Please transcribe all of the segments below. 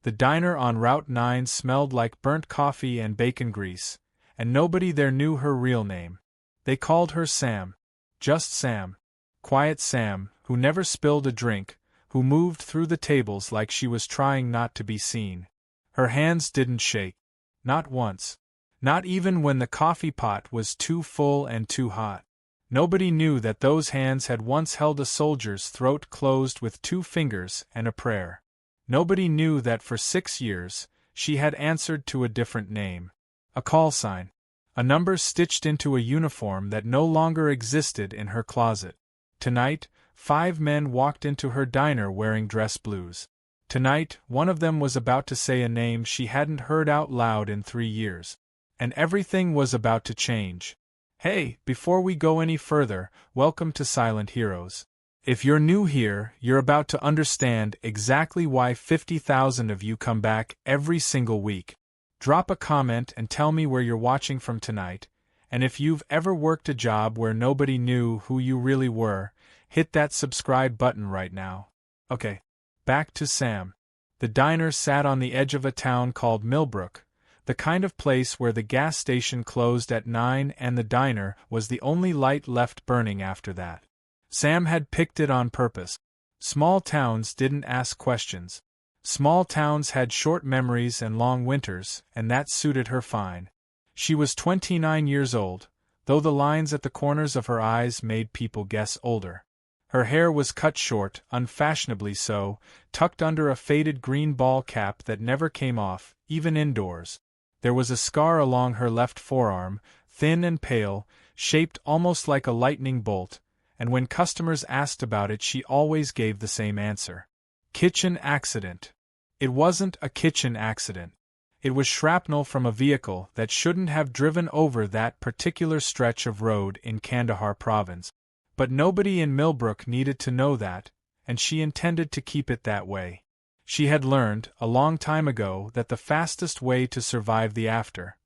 The diner on Route 9 smelled like burnt coffee and bacon grease, and nobody there knew her real name. They called her Sam. Just Sam. Quiet Sam, who never spilled a drink, who moved through the tables like she was trying not to be seen. Her hands didn't shake. Not once. Not even when the coffee pot was too full and too hot. Nobody knew that those hands had once held a soldier's throat closed with 2 fingers and a prayer. Nobody knew that for 6 years, she had answered to a different name. A call sign. A number stitched into a uniform that no longer existed in her closet. Tonight, 5 men walked into her diner wearing dress blues. Tonight, one of them was about to say a name she hadn't heard out loud in 3 years. And everything was about to change. Hey, before we go any further, welcome to Silent Heroes. If you're new here, you're about to understand exactly why 50,000 of you come back every single week. Drop a comment and tell me where you're watching from tonight, and if you've ever worked a job where nobody knew who you really were, hit that subscribe button right now. Okay, back to Sam. The diner sat on the edge of a town called Millbrook, the kind of place where the gas station closed at 9 and the diner was the only light left burning after that. Sam had picked it on purpose. Small towns didn't ask questions. Small towns had short memories and long winters, and that suited her fine. She was 29 years old, though the lines at the corners of her eyes made people guess older. Her hair was cut short, unfashionably so, tucked under a faded green ball cap that never came off, even indoors. There was a scar along her left forearm, thin and pale, shaped almost like a lightning bolt, and when customers asked about it she always gave the same answer. Kitchen accident. It wasn't a kitchen accident. It was shrapnel from a vehicle that shouldn't have driven over that particular stretch of road in Kandahar province. But nobody in Millbrook needed to know that, and she intended to keep it that way. She had learned, a long time ago, that the fastest way to survive the after,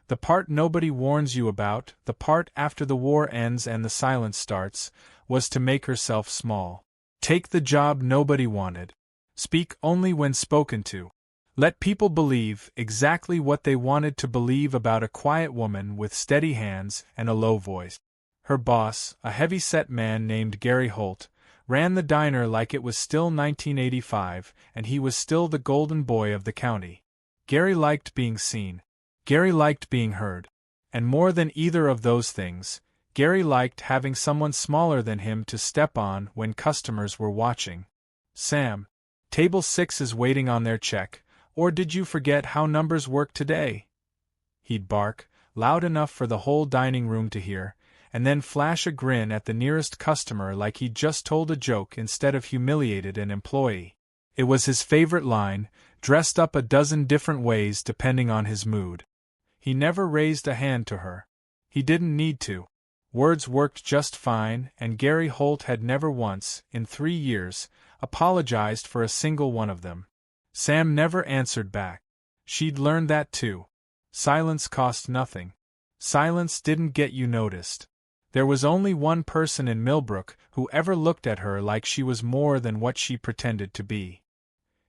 the part nobody warns you about, the part after the war ends and the silence starts, was to make herself small. Take the job nobody wanted. Speak only when spoken to. Let people believe exactly what they wanted to believe about a quiet woman with steady hands and a low voice. Her boss, a heavy-set man named Gary Holt, ran the diner like it was still 1985 and he was still the golden boy of the county. Gary liked being seen. Gary liked being heard. And more than either of those things, Gary liked having someone smaller than him to step on when customers were watching. Sam, Table 6 is waiting on their check, or did you forget how numbers work today? He'd bark, loud enough for the whole dining room to hear, and then flash a grin at the nearest customer like he'd just told a joke instead of humiliated an employee. It was his favorite line, dressed up a dozen different ways depending on his mood. He never raised a hand to her. He didn't need to. Words worked just fine, and Gary Holt had never once, in 3 years, apologized for a single one of them. Sam never answered back. She'd learned that too. Silence cost nothing. Silence didn't get you noticed. There was only one person in Millbrook who ever looked at her like she was more than what she pretended to be.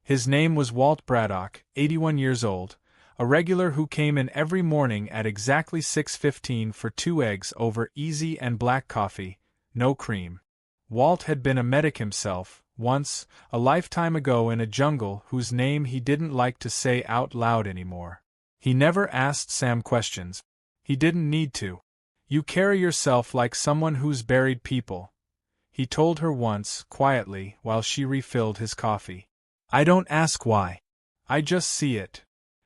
His name was Walt Braddock, 81 years old, a regular who came in every morning at exactly 6:15 for 2 eggs over easy and black coffee, no cream. Walt had been a medic himself, once, a lifetime ago in a jungle whose name he didn't like to say out loud anymore. He never asked Sam questions. He didn't need to. You carry yourself like someone who's buried people, he told her once, quietly, while she refilled his coffee. I don't ask why. I just see it.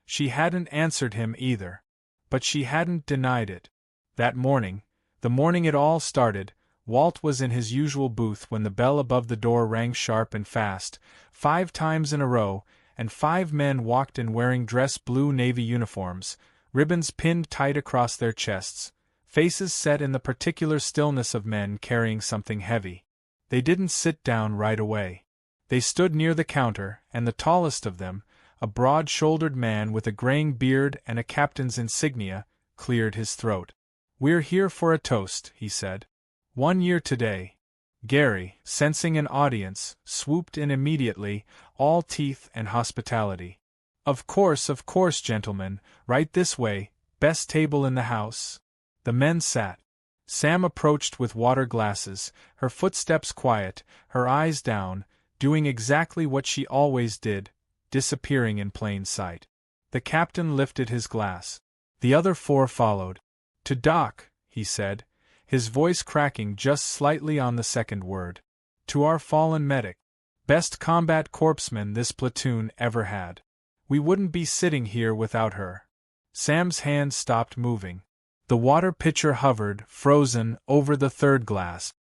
She hadn't answered him either. But she hadn't denied it. That morning, the morning it all started, Walt was in his usual booth when the bell above the door rang sharp and fast, 5 times in a row, and 5 men walked in wearing dress blue navy uniforms, ribbons pinned tight across their chests, faces set in the particular stillness of men carrying something heavy. They didn't sit down right away. They stood near the counter, and the tallest of them, a broad-shouldered man with a graying beard and a captain's insignia, cleared his throat. We're here for a toast, he said. 1 year today. Gary, sensing an audience, swooped in immediately, all teeth and hospitality. Of course, gentlemen, right this way, best table in the house." The men sat. Sam approached with water glasses, her footsteps quiet, her eyes down, doing exactly what she always did, disappearing in plain sight. The captain lifted his glass. The other four followed. "To Doc," he said, his voice cracking just slightly on the second word. "To our fallen medic. Best combat corpsman this platoon ever had. We wouldn't be sitting here without her." Sam's hand stopped moving. The water pitcher hovered, frozen, over the third glass.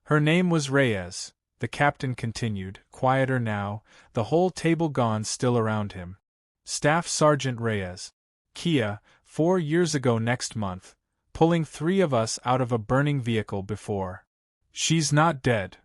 "Her name was Reyes," the captain continued, quieter now, the whole table gone still around him. "Staff Sergeant Reyes. Kia, 4 years ago next month, pulling 3 of us out of a burning vehicle before. She's not dead."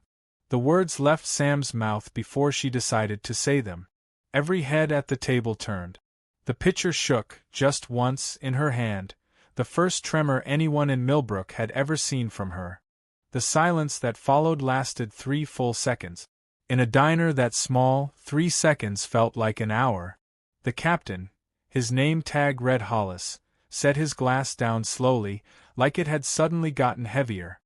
The words left Sam's mouth before she decided to say them. Every head at the table turned. The pitcher shook, just once, in her hand, the first tremor anyone in Millbrook had ever seen from her. The silence that followed lasted 3 full seconds. In a diner that small, 3 seconds felt like an hour. The captain, his name tag read Hollis, set his glass down slowly, like it had suddenly gotten heavier.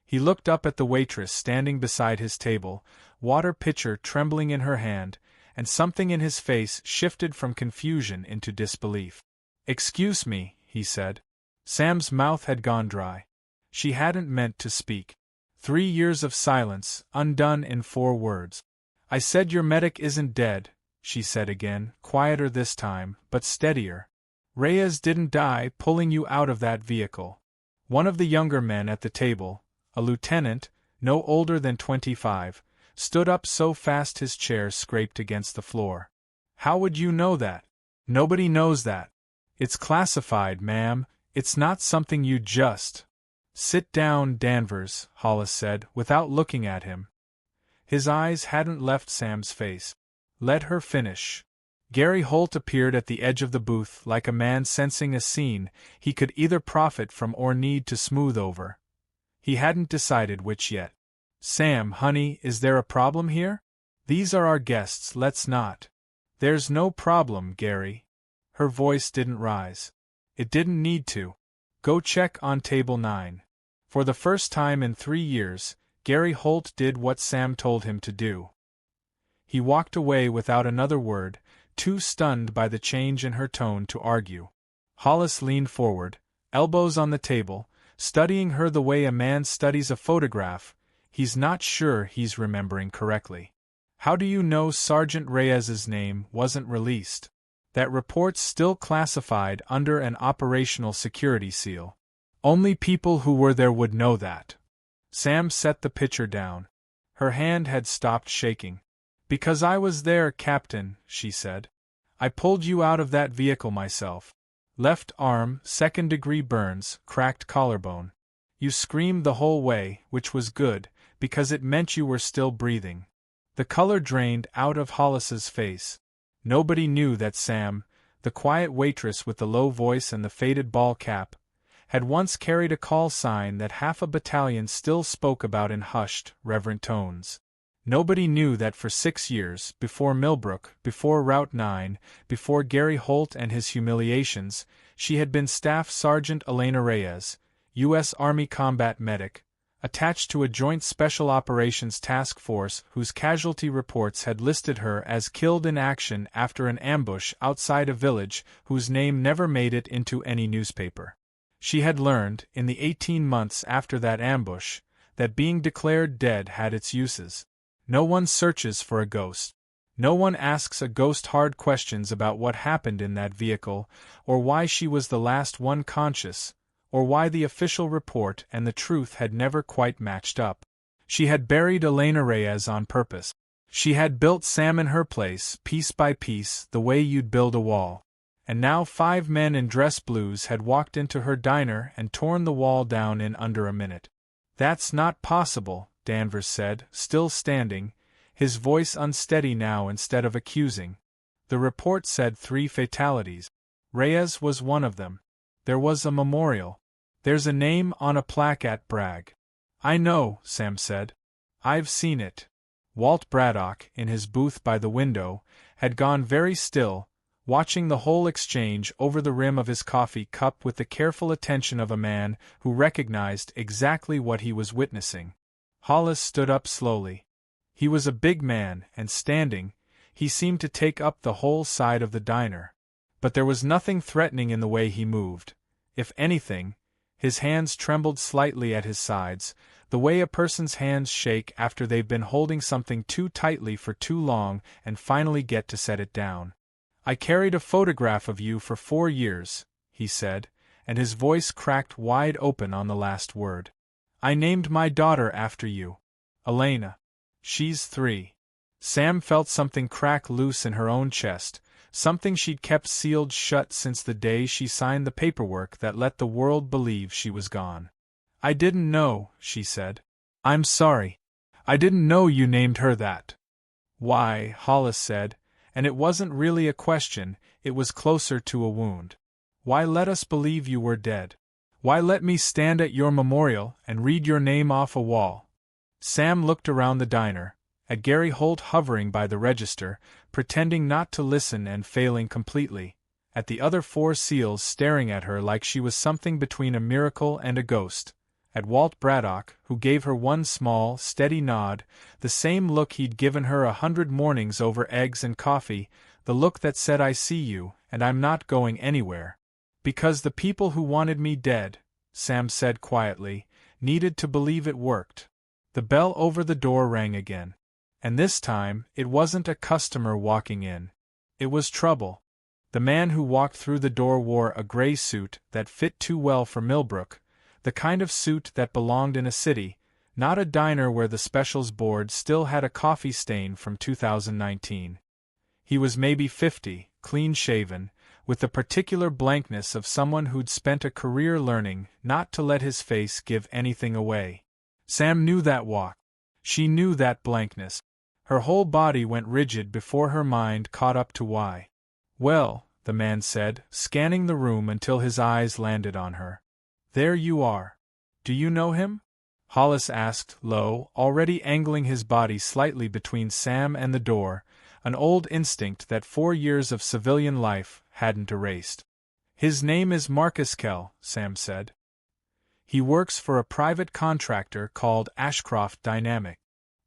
He looked up at the waitress standing beside his table, water pitcher trembling in her hand, and something in his face shifted from confusion into disbelief. "Excuse me," he said. Sam's mouth had gone dry. She hadn't meant to speak. 3 years of silence, undone in 4 words. "I said your medic isn't dead," she said again, quieter this time, but steadier. "Reyes didn't die pulling you out of that vehicle." One of the younger men at the table, a lieutenant, no older than 25, stood up so fast his chair scraped against the floor. "How would you know that?" "Nobody knows that. It's classified, ma'am. It's not something you just—" "Sit down, Danvers," Hollis said, without looking at him. His eyes hadn't left Sam's face. "Let her finish." Gary Holt appeared at the edge of the booth like a man sensing a scene he could either profit from or need to smooth over. He hadn't decided which yet. "Sam, honey, is there a problem here? These are our guests, let's not—" "There's no problem, Gary." Her voice didn't rise. It didn't need to. "Go check on table 9. For the first time in 3 years, Gary Holt did what Sam told him to do. He walked away without another word, too stunned by the change in her tone to argue. Hollis leaned forward, elbows on the table, studying her the way a man studies a photograph. He's not sure he's remembering correctly. "How do you know Sergeant Reyes's name wasn't released? That report's still classified under an operational security seal. Only people who were there would know that." Sam set the pitcher down. Her hand had stopped shaking. "Because I was there, Captain," she said. "I pulled you out of that vehicle myself. Left arm, 2nd-degree burns, cracked collarbone. You screamed the whole way, which was good, because it meant you were still breathing." The color drained out of Hollis's face. Nobody knew that Sam, the quiet waitress with the low voice and the faded ball cap, had once carried a call sign that half a battalion still spoke about in hushed, reverent tones. Nobody knew that for 6 years, before Millbrook, before Route 9, before Gary Holt and his humiliations, she had been Staff Sergeant Elena Reyes, U.S. Army combat medic, attached to a Joint Special Operations Task Force whose casualty reports had listed her as killed in action after an ambush outside a village whose name never made it into any newspaper. She had learned, in the 18 months after that ambush, that being declared dead had its uses. No one searches for a ghost. No one asks a ghost hard questions about what happened in that vehicle, or why she was the last one conscious, or why the official report and the truth had never quite matched up. She had buried Elena Reyes on purpose. She had built Sam in her place, piece by piece, the way you'd build a wall. And now 5 men in dress blues had walked into her diner and torn the wall down in under a minute. "That's not possible," Danvers said, still standing, his voice unsteady now instead of accusing. "The report said 3 fatalities. Reyes was one of them. There was a memorial. There's a name on a plaque at Bragg." "I know," Sam said. "I've seen it." Walt Braddock, in his booth by the window, had gone very still, watching the whole exchange over the rim of his coffee cup with the careful attention of a man who recognized exactly what he was witnessing. Hollis stood up slowly. He was a big man, and standing, he seemed to take up the whole side of the diner. But there was nothing threatening in the way he moved. If anything, his hands trembled slightly at his sides, the way a person's hands shake after they've been holding something too tightly for too long and finally get to set it down. "I carried a photograph of you for 4 years," he said, and his voice cracked wide open on the last word. "I named my daughter after you. Elena. She's 3. Sam felt something crack loose in her own chest, something she'd kept sealed shut since the day she signed the paperwork that let the world believe she was gone. "I didn't know," she said. "I'm sorry. I didn't know you named her that." "Why," Hollis said, and it wasn't really a question, it was closer to a wound. "Why let us believe you were dead? Why let me stand at your memorial and read your name off a wall?" Sam looked around the diner, at Gary Holt hovering by the register, pretending not to listen and failing completely, at the other 4 SEALs staring at her like she was something between a miracle and a ghost, at Walt Braddock, who gave her one small, steady nod, the same look he'd given her 100 mornings over eggs and coffee, the look that said, "I see you, and I'm not going anywhere." "Because the people who wanted me dead," Sam said quietly, "needed to believe it worked." The bell over the door rang again. And this time, it wasn't a customer walking in. It was trouble. The man who walked through the door wore a gray suit that fit too well for Millbrook, the kind of suit that belonged in a city, not a diner where the specials board still had a coffee stain from 2019. He was maybe 50, clean-shaven, with the particular blankness of someone who'd spent a career learning not to let his face give anything away. Sam knew that walk. She knew that blankness. Her whole body went rigid before her mind caught up to why. "Well," the man said, scanning the room until his eyes landed on her. "There you are. Do you know him?" Hollis asked, low, already angling his body slightly between Sam and the door, an old instinct that 4 years of civilian life hadn't erased. "His name is Marcus Kell," Sam said. "He works for a private contractor called Ashcroft Dynamic.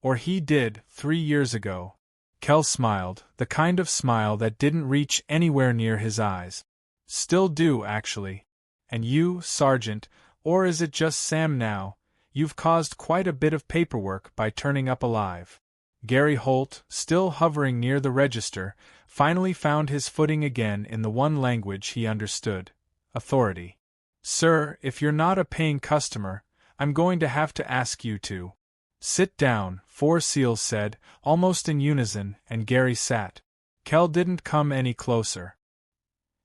Or he did, 3 years ago." Kell smiled, the kind of smile that didn't reach anywhere near his eyes. "Still do, actually. And you, Sergeant, or is it just Sam now, you've caused quite a bit of paperwork by turning up alive." Gary Holt, still hovering near the register, finally found his footing again in the one language he understood: authority. "Sir, if you're not a paying customer, I'm going to have to ask you to." "Sit down," 4 SEALs said, almost in unison, and Gary sat. Kell didn't come any closer.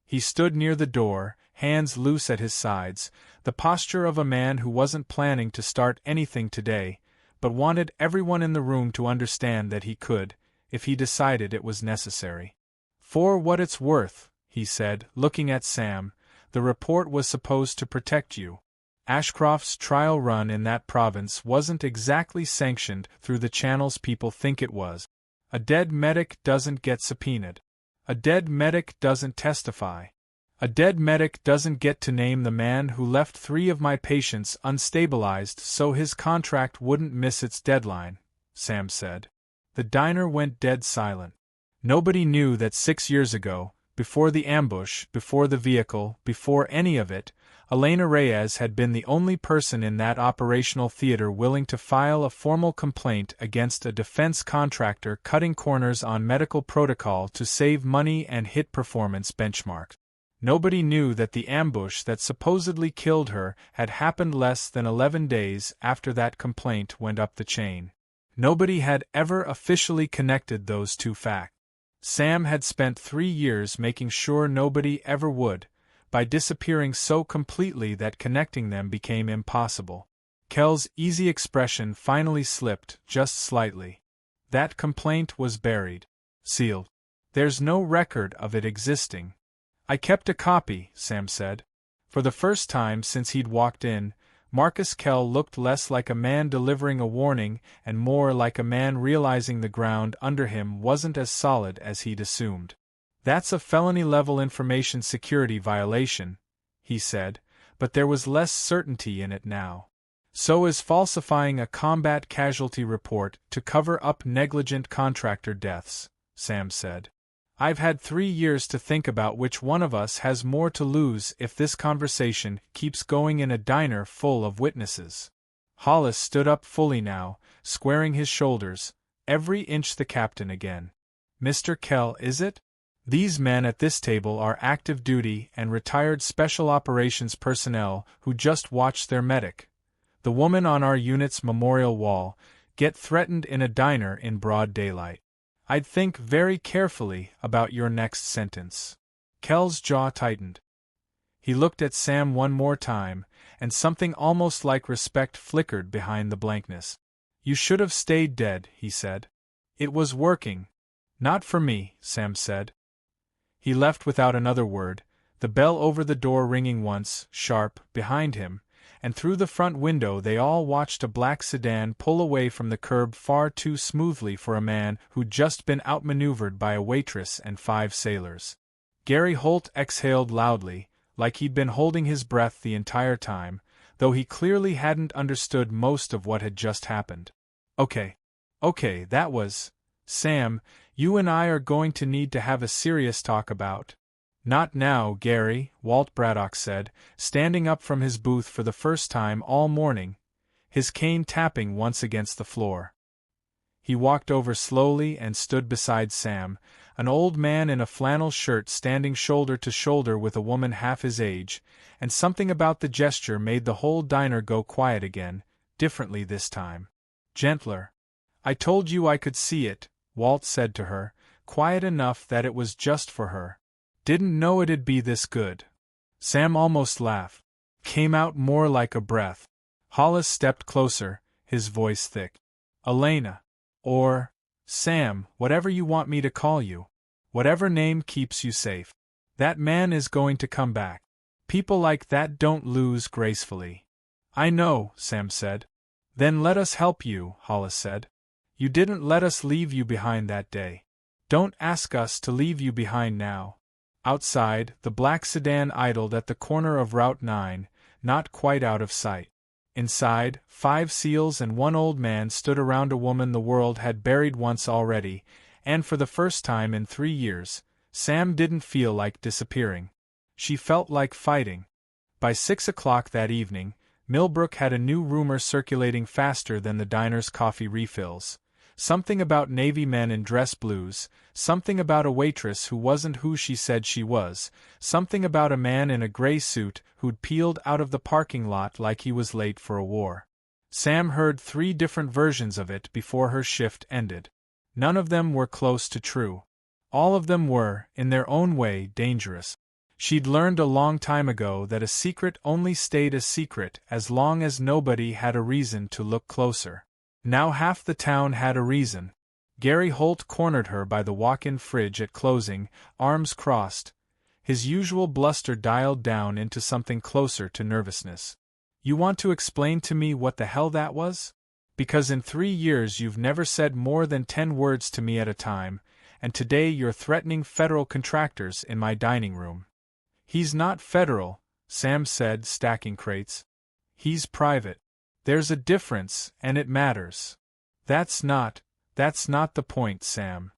He stood near the door, hands loose at his sides, the posture of a man who wasn't planning to start anything today, but wanted everyone in the room to understand that he could, if he decided it was necessary. "For what it's worth," he said, looking at Sam, "the report was supposed to protect you. Ashcroft's trial run in that province wasn't exactly sanctioned through the channels people think it was. A dead medic doesn't get subpoenaed. A dead medic doesn't testify. A dead medic doesn't get to name the man who left 3 of my patients unstabilized so his contract wouldn't miss its deadline," Sam said. The diner went dead silent. Nobody knew that 6 years ago, before the ambush, before the vehicle, before any of it, Elena Reyes had been the only person in that operational theater willing to file a formal complaint against a defense contractor cutting corners on medical protocol to save money and hit performance benchmarks. Nobody knew that the ambush that supposedly killed her had happened less than 11 days after that complaint went up the chain. Nobody had ever officially connected those two facts. Sam had spent 3 years making sure nobody ever would, by disappearing so completely that connecting them became impossible. Kell's easy expression finally slipped, just slightly. "That complaint was buried. Sealed. There's no record of it existing." "I kept a copy," Sam said. For the first time since he'd walked in, Marcus Kell looked less like a man delivering a warning and more like a man realizing the ground under him wasn't as solid as he'd assumed. That's a felony-level information security violation, he said, but there was less certainty in it now. So is falsifying a combat casualty report to cover up negligent contractor deaths, Sam said. I've had 3 years to think about which one of us has more to lose if this conversation keeps going in a diner full of witnesses. Hollis stood up fully now, squaring his shoulders, every inch the captain again. Mr. Kell, is it? These men at this table are active duty and retired special operations personnel who just watched their medic, the woman on our unit's memorial wall, get threatened in a diner in broad daylight. I'd think very carefully about your next sentence. Kell's jaw tightened. He looked at Sam one more time, and something almost like respect flickered behind the blankness. You should have stayed dead, he said. It was working. Not for me, Sam said. He left without another word, the bell over the door ringing once, sharp, behind him, and through the front window they all watched a black sedan pull away from the curb far too smoothly for a man who'd just been outmaneuvered by a waitress and 5 sailors. Gary Holt exhaled loudly, like he'd been holding his breath the entire time, though he clearly hadn't understood most of what had just happened. Okay, that was... Sam, you and I are going to need to have a serious talk about... Not now, Gary, Walt Braddock said, standing up from his booth for the first time all morning, his cane tapping once against the floor. He walked over slowly and stood beside Sam, an old man in a flannel shirt standing shoulder to shoulder with a woman half his age, and something about the gesture made the whole diner go quiet again, differently this time. Gentler. I told you I could see it, Walt said to her, quiet enough that it was just for her. Didn't know it'd be this good. Sam almost laughed. Came out more like a breath. Hollis stepped closer, his voice thick. Elena. Or Sam, whatever you want me to call you. Whatever name keeps you safe. That man is going to come back. People like that don't lose gracefully. I know, Sam said. Then let us help you, Hollis said. You didn't let us leave you behind that day. Don't ask us to leave you behind now. Outside, the black sedan idled at the corner of Route 9, not quite out of sight. Inside, 5 SEALs and 1 old man stood around a woman the world had buried once already, and for the first time in 3 years, Sam didn't feel like disappearing. She felt like fighting. By 6 o'clock that evening, Millbrook had a new rumor circulating faster than the diner's coffee refills. Something about Navy men in dress blues, something about a waitress who wasn't who she said she was, something about a man in a gray suit who'd peeled out of the parking lot like he was late for a war. Sam heard 3 different versions of it before her shift ended. None of them were close to true. All of them were, in their own way, dangerous. She'd learned a long time ago that a secret only stayed a secret as long as nobody had a reason to look closer. Now half the town had a reason. Gary Holt cornered her by the walk-in fridge at closing, arms crossed, his usual bluster dialed down into something closer to nervousness. You want to explain to me what the hell that was? Because in 3 years you've never said more than 10 words to me at a time, and today you're threatening federal contractors in my dining room. He's not federal, Sam said, stacking crates. He's private. There's a difference, and it matters. That's not the point, Sam.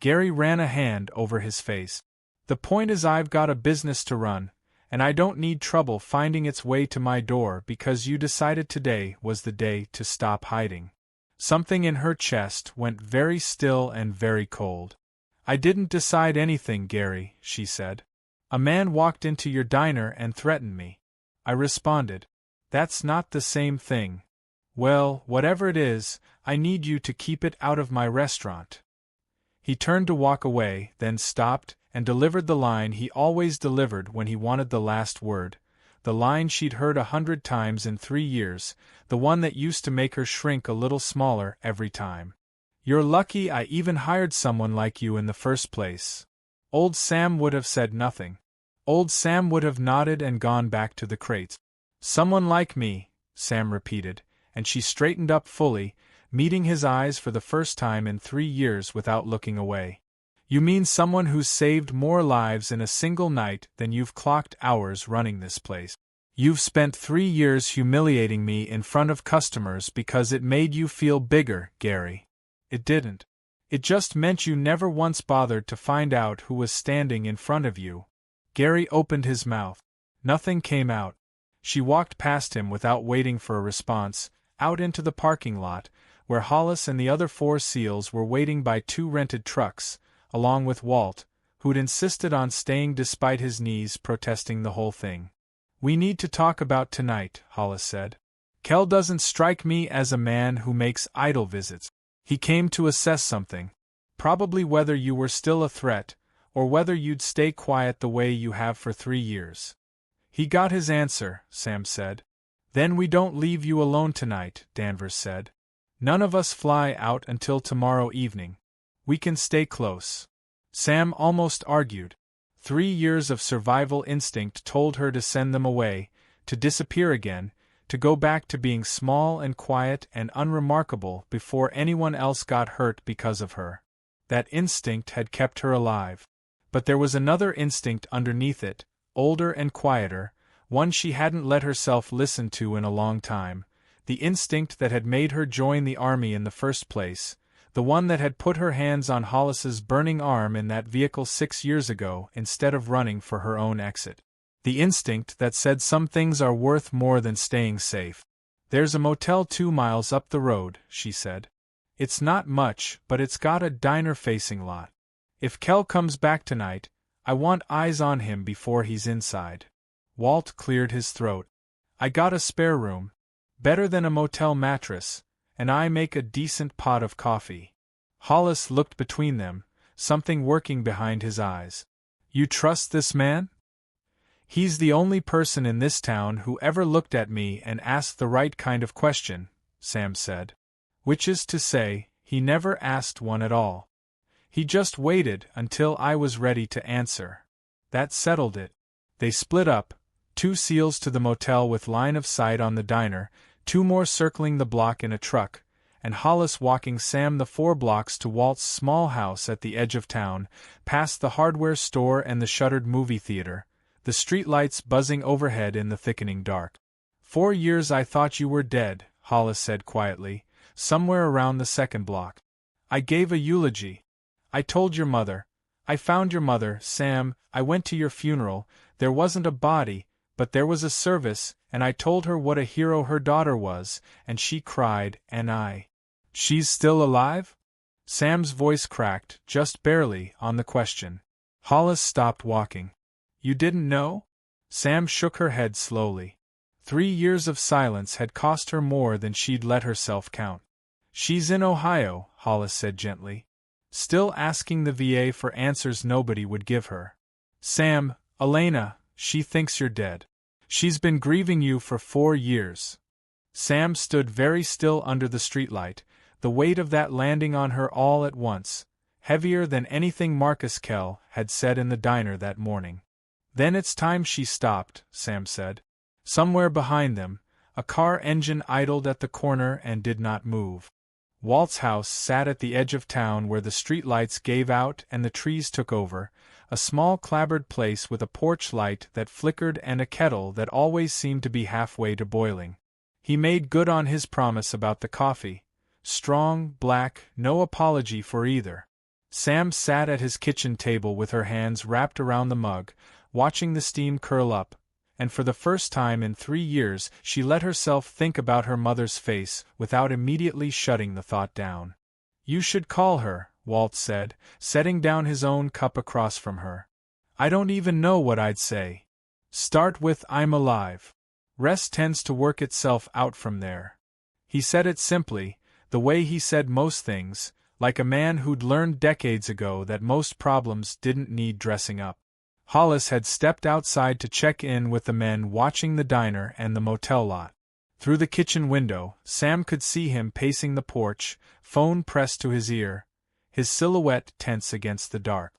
Gary ran a hand over his face. The point is I've got a business to run, and I don't need trouble finding its way to my door because you decided today was the day to stop hiding. Something in her chest went very still and very cold. I didn't decide anything, Gary, she said. A man walked into your diner and threatened me. I responded. That's not the same thing. Well, whatever it is, I need you to keep it out of my restaurant. He turned to walk away, then stopped, and delivered the line he always delivered when he wanted the last word, the line she'd heard 100 times in 3 years, the one that used to make her shrink a little smaller every time. You're lucky I even hired someone like you in the first place. Old Sam would have said nothing. Old Sam would have nodded and gone back to the crates. Someone like me, Sam repeated, and she straightened up fully, meeting his eyes for the first time in 3 years without looking away. You mean someone who's saved more lives in a single night than you've clocked hours running this place. You've spent 3 years humiliating me in front of customers because it made you feel bigger, Gary. It didn't. It just meant you never once bothered to find out who was standing in front of you. Gary opened his mouth. Nothing came out. She walked past him without waiting for a response, out into the parking lot, where Hollis and the other 4 SEALs were waiting by 2 rented trucks, along with Walt, who'd insisted on staying despite his knees protesting the whole thing. We need to talk about tonight, Hollis said. Kel doesn't strike me as a man who makes idle visits. He came to assess something. Probably whether you were still a threat, or whether you'd stay quiet the way you have for 3 years. He got his answer, Sam said. Then we don't leave you alone tonight, Danvers said. None of us fly out until tomorrow evening. We can stay close. Sam almost argued. 3 years of survival instinct told her to send them away, to disappear again, to go back to being small and quiet and unremarkable before anyone else got hurt because of her. That instinct had kept her alive. But there was another instinct underneath it, older and quieter, one she hadn't let herself listen to in a long time, the instinct that had made her join the army in the first place, the one that had put her hands on Hollis's burning arm in that vehicle 6 years ago instead of running for her own exit. The instinct that said some things are worth more than staying safe. There's a motel 2 miles up the road, she said. It's not much, but it's got a diner-facing lot. If Kel comes back tonight, I want eyes on him before he's inside. Walt cleared his throat. I got a spare room. Better than a motel mattress, and I make a decent pot of coffee. Hollis looked between them, something working behind his eyes. You trust this man? He's the only person in this town who ever looked at me and asked the right kind of question, Sam said. Which is to say, he never asked one at all. He just waited until I was ready to answer. That settled it. They split up, 2 SEALs to the motel with line of sight on the diner, 2 more circling the block in a truck, and Hollis walking Sam the 4 blocks to Walt's small house at the edge of town, past the hardware store and the shuttered movie theater, the streetlights buzzing overhead in the thickening dark. 4 years I thought you were dead, Hollis said quietly, somewhere around the 2nd block. I gave a eulogy. I told your mother. I found your mother, Sam, I went to your funeral, there wasn't a body, but there was a service, and I told her what a hero her daughter was, and she cried, and I. She's still alive? Sam's voice cracked, just barely, on the question. Hollis stopped walking. You didn't know? Sam shook her head slowly. 3 years of silence had cost her more than she'd let herself count. She's in Ohio, Hollis said gently. Still asking the VA for answers nobody would give her. Sam, Elena, she thinks you're dead. She's been grieving you for 4 years. Sam stood very still under the streetlight, the weight of that landing on her all at once, heavier than anything Marcus Kell had said in the diner that morning. Then it's time she stopped, Sam said. Somewhere behind them, a car engine idled at the corner and did not move. Walt's house sat at the edge of town where the streetlights gave out and the trees took over, a small clapboard place with a porch light that flickered and a kettle that always seemed to be halfway to boiling. He made good on his promise about the coffee. Strong, black, no apology for either. Sam sat at his kitchen table with her hands wrapped around the mug, watching the steam curl up, and for the first time in 3 years she let herself think about her mother's face without immediately shutting the thought down. You should call her, Walt said, setting down his own cup across from her. I don't even know what I'd say. Start with I'm alive. Rest tends to work itself out from there. He said it simply, the way he said most things, like a man who'd learned decades ago that most problems didn't need dressing up. Hollis had stepped outside to check in with the men watching the diner and the motel lot. Through the kitchen window, Sam could see him pacing the porch, phone pressed to his ear, his silhouette tense against the dark.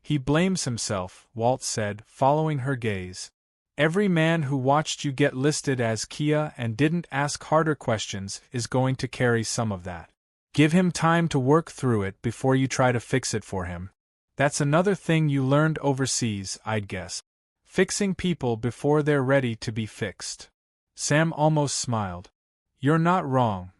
He blames himself, Walt said, following her gaze. Every man who watched you get listed as Kia and didn't ask harder questions is going to carry some of that. Give him time to work through it before you try to fix it for him. That's another thing you learned overseas, I'd guess. Fixing people before they're ready to be fixed. Sam almost smiled. You're not wrong.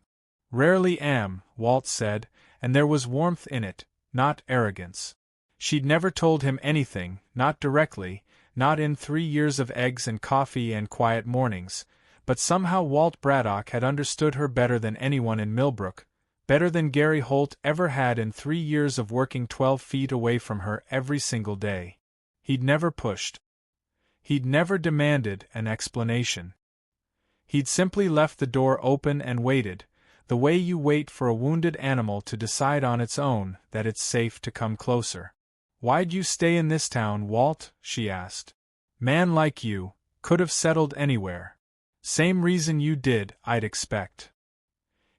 Rarely am, Walt said, and there was warmth in it, not arrogance. She'd never told him anything, not directly, not in 3 years of eggs and coffee and quiet mornings, but somehow Walt Braddock had understood her better than anyone in Millbrook, better than Gary Holt ever had in 3 years of working 12 feet away from her every single day. He'd never pushed. He'd never demanded an explanation. He'd simply left the door open and waited, the way you wait for a wounded animal to decide on its own that it's safe to come closer. Why'd you stay in this town, Walt? She asked. Man like you, could have settled anywhere. Same reason you did, I'd expect.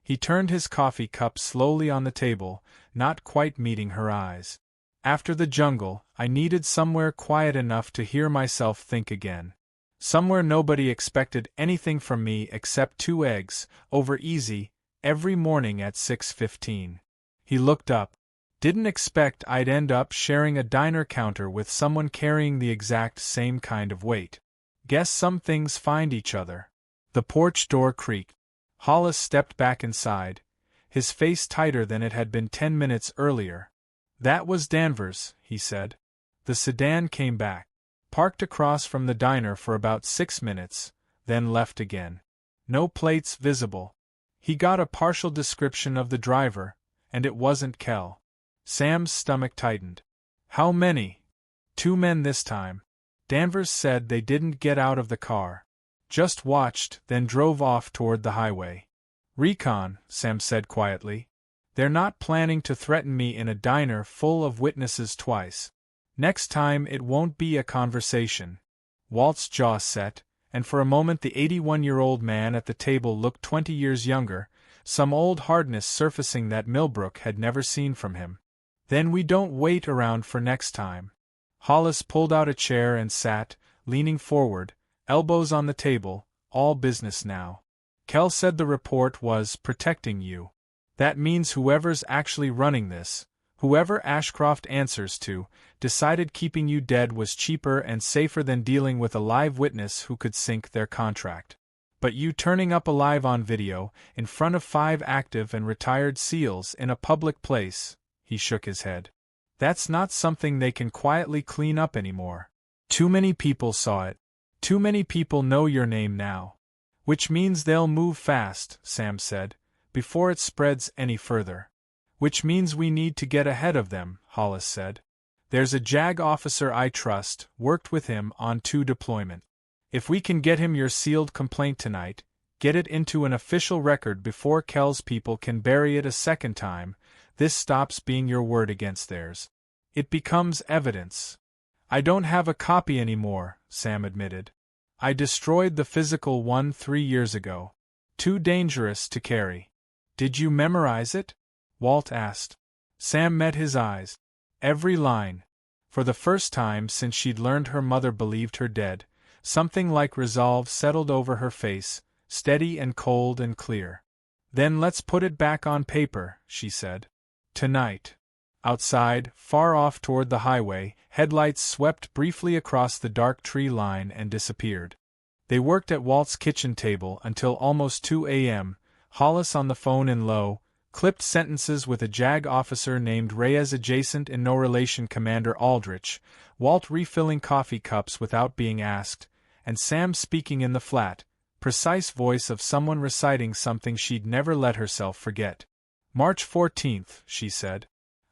He turned his coffee cup slowly on the table, not quite meeting her eyes. After the jungle, I needed somewhere quiet enough to hear myself think again. Somewhere nobody expected anything from me except 2 eggs, over easy, every morning at 6:15. He looked up. Didn't expect I'd end up sharing a diner counter with someone carrying the exact same kind of weight. Guess some things find each other. The porch door creaked. Hollis stepped back inside, his face tighter than it had been 10 minutes earlier. That was Danvers, he said. The sedan came back, parked across from the diner for about 6 minutes, then left again. No plates visible. He got a partial description of the driver, and it wasn't Kell. Sam's stomach tightened. How many? 2 men this time. Danvers said they didn't get out of the car. Just watched, then drove off toward the highway. Recon, Sam said quietly. They're not planning to threaten me in a diner full of witnesses twice. Next time it won't be a conversation. Walt's jaw set, and for a moment the 81-year-old man at the table looked 20 years younger, some old hardness surfacing that Millbrook had never seen from him. Then we don't wait around for next time. Hollis pulled out a chair and sat, leaning forward, elbows on the table, all business now. Kell said the report was protecting you. That means whoever's actually running this, whoever Ashcroft answers to, decided keeping you dead was cheaper and safer than dealing with a live witness who could sink their contract. But you turning up alive on video, in front of 5 active and retired SEALs in a public place, he shook his head. That's not something they can quietly clean up anymore. Too many people saw it. Too many people know your name now. Which means they'll move fast, Sam said, before it spreads any further. Which means we need to get ahead of them, Hollis said. There's a JAG officer I trust, worked with him on 2 deployment. If we can get him your sealed complaint tonight, get it into an official record before Kell's people can bury it a second time, this stops being your word against theirs. It becomes evidence. I don't have a copy anymore, Sam admitted. I destroyed the physical one 3 years ago. Too dangerous to carry. Did you memorize it? Walt asked. Sam met his eyes. Every line. For the first time since she'd learned her mother believed her dead, something like resolve settled over her face, steady and cold and clear. Then let's put it back on paper, she said. Tonight. Outside, far off toward the highway, headlights swept briefly across the dark tree line and disappeared. They worked at Walt's kitchen table until almost 2 a.m., Hollis on the phone in low, clipped sentences with a JAG officer named Reyes adjacent in no relation Commander Aldrich, Walt refilling coffee cups without being asked, and Sam speaking in the flat, precise voice of someone reciting something she'd never let herself forget. March 14th, she said.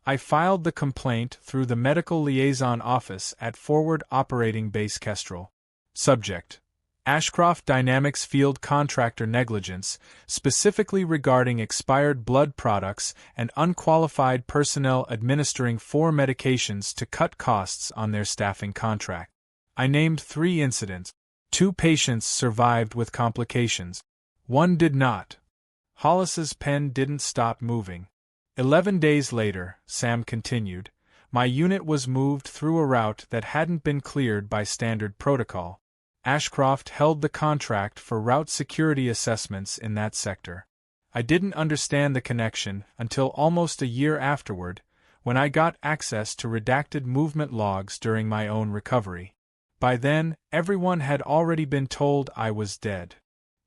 I filed the complaint through the Medical Liaison Office at Forward Operating Base Kestrel. Subject: Ashcroft Dynamics Field Contractor Negligence, specifically regarding expired blood products and unqualified personnel administering 4 medications to cut costs on their staffing contract. I named 3 incidents. 2 patients survived with complications. 1 did not. Hollis's pen didn't stop moving. 11 days later, Sam continued, my unit was moved through a route that hadn't been cleared by standard protocol. Ashcroft held the contract for route security assessments in that sector. I didn't understand the connection until almost a year afterward, when I got access to redacted movement logs during my own recovery. By then, everyone had already been told I was dead.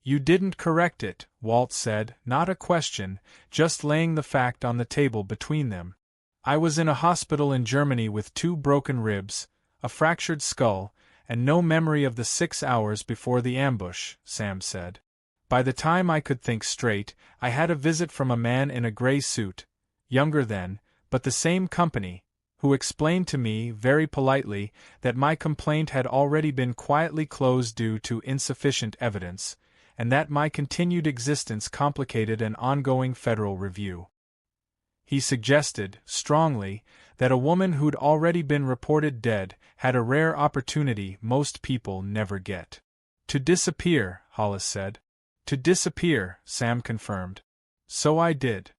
You didn't correct it, Walt said, not a question, just laying the fact on the table between them. I was in a hospital in Germany with 2 broken ribs, a fractured skull, and no memory of the 6 hours before the ambush, Sam said. By the time I could think straight, I had a visit from a man in a gray suit, younger then, but the same company, who explained to me, very politely, that my complaint had already been quietly closed due to insufficient evidence, and that my continued existence complicated an ongoing federal review. He suggested, strongly, that a woman who'd already been reported dead had a rare opportunity most people never get. To disappear, Hollis said. To disappear, Sam confirmed. So I did.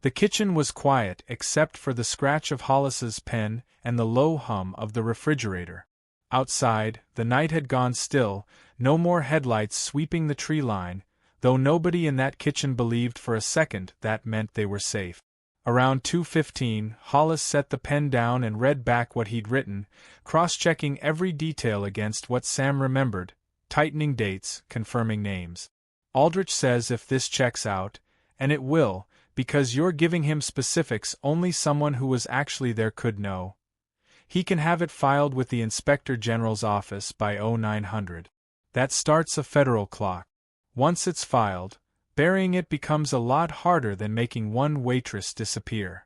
The kitchen was quiet except for the scratch of Hollis's pen and the low hum of the refrigerator. Outside, the night had gone still, no more headlights sweeping the tree line, though nobody in that kitchen believed for a second that meant they were safe. Around 2:15, Hollis set the pen down and read back what he'd written, cross-checking every detail against what Sam remembered, tightening dates, confirming names. Aldrich says if this checks out, and it will, because you're giving him specifics only someone who was actually there could know, he can have it filed with the Inspector General's office by 0900. That starts a federal clock. Once it's filed, burying it becomes a lot harder than making one waitress disappear.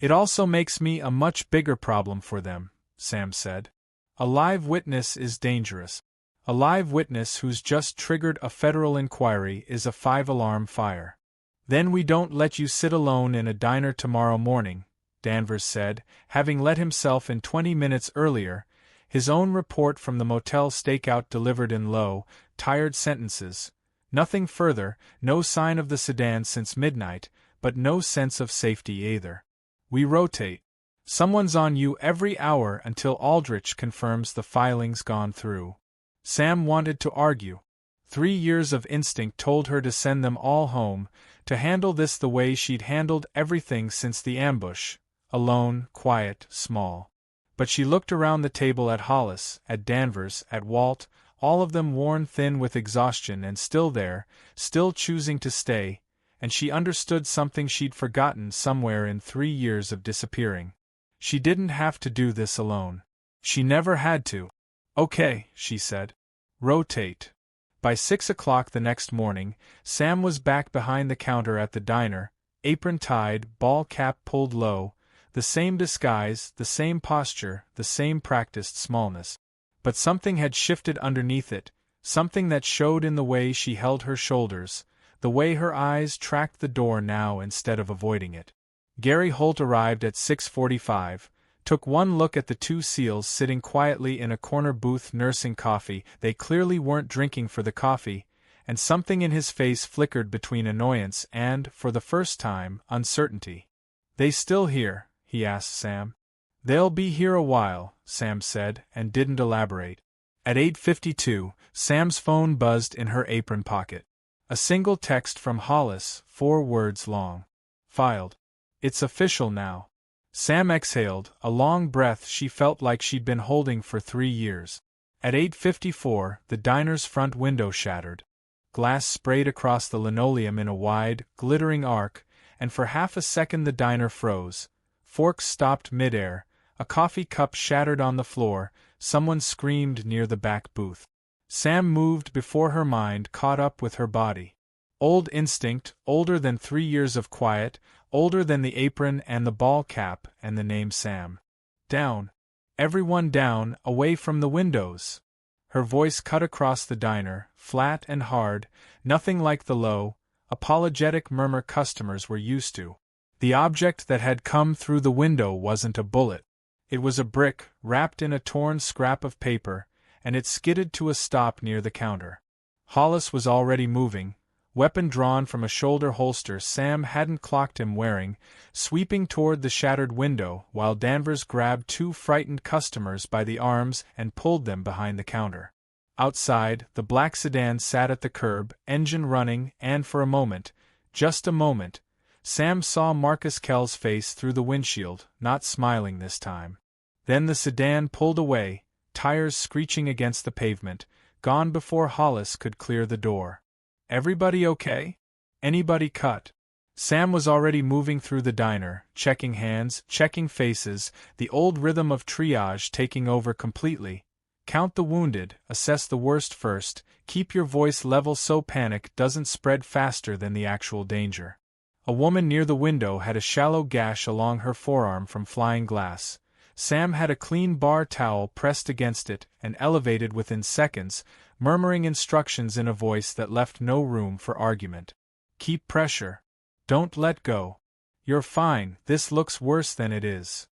It also makes me a much bigger problem for them, Sam said. A live witness is dangerous. A live witness who's just triggered a federal inquiry is a 5-alarm fire. Then we don't let you sit alone in a diner tomorrow morning, Danvers said, having let himself in 20 minutes earlier, his own report from the motel stakeout delivered in low, tired sentences. Nothing further, no sign of the sedan since midnight, but no sense of safety either. We rotate. Someone's on you every hour until Aldrich confirms the filing's gone through. Sam wanted to argue. 3 years of instinct told her to send them all home, to handle this the way she'd handled everything since the ambush, alone, quiet, small. But she looked around the table at Hollis, at Danvers, at Walt, all of them worn thin with exhaustion and still there, still choosing to stay, and she understood something she'd forgotten somewhere in 3 years of disappearing. She didn't have to do this alone. She never had to. Okay, she said. Rotate. By 6 o'clock the next morning, Sam was back behind the counter at the diner, apron tied, ball cap pulled low, the same disguise, the same posture, the same practiced smallness. But something had shifted underneath it, something that showed in the way she held her shoulders, the way her eyes tracked the door now instead of avoiding it. Gary Holt arrived at 6:45, took one look at the 2 SEALs sitting quietly in a corner booth nursing coffee. They clearly weren't drinking for the coffee, and something in his face flickered between annoyance and, for the first time, uncertainty. They still here? He asked Sam. They'll be here a while, Sam said, and didn't elaborate. At 8:52, Sam's phone buzzed in her apron pocket. A single text from Hollis, 4 words long. Filed. It's official now. Sam exhaled, a long breath she felt like she'd been holding for 3 years. At 8:54, the diner's front window shattered. Glass sprayed across the linoleum in a wide, glittering arc, and for half a second the diner froze. Forks stopped midair. A coffee cup shattered on the floor, someone screamed near the back booth. Sam moved before her mind caught up with her body. Old instinct, older than 3 years of quiet, older than the apron and the ball cap and the name Sam. Down. Everyone down, away from the windows. Her voice cut across the diner, flat and hard, nothing like the low, apologetic murmur customers were used to. The object that had come through the window wasn't a bullet. It was a brick, wrapped in a torn scrap of paper, and it skidded to a stop near the counter. Hollis was already moving, weapon drawn from a shoulder holster Sam hadn't clocked him wearing, sweeping toward the shattered window while Danvers grabbed 2 frightened customers by the arms and pulled them behind the counter. Outside, the black sedan sat at the curb, engine running, and for a moment, just a moment, Sam saw Marcus Kell's face through the windshield, not smiling this time. Then the sedan pulled away, tires screeching against the pavement, gone before Hollis could clear the door. Everybody okay? Anybody cut? Sam was already moving through the diner, checking hands, checking faces, the old rhythm of triage taking over completely. Count the wounded, assess the worst first, keep your voice level so panic doesn't spread faster than the actual danger. A woman near the window had a shallow gash along her forearm from flying glass. Sam had a clean bar towel pressed against it and elevated within seconds, murmuring instructions in a voice that left no room for argument. Keep pressure. Don't let go. You're fine, this looks worse than it is.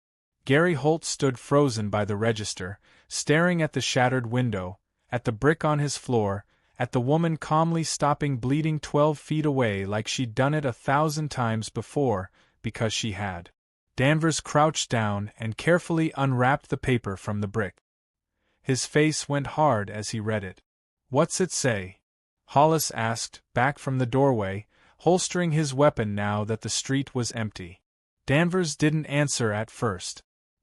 Gary Holt stood frozen by the register, staring at the shattered window, at the brick on his floor, at the woman calmly stopping bleeding 12 feet away like she'd done it 1,000 times before, because she had. Danvers crouched down and carefully unwrapped the paper from the brick. His face went hard as he read it. "What's it say?" Hollis asked, back from the doorway, holstering his weapon now that the street was empty. Danvers didn't answer at first.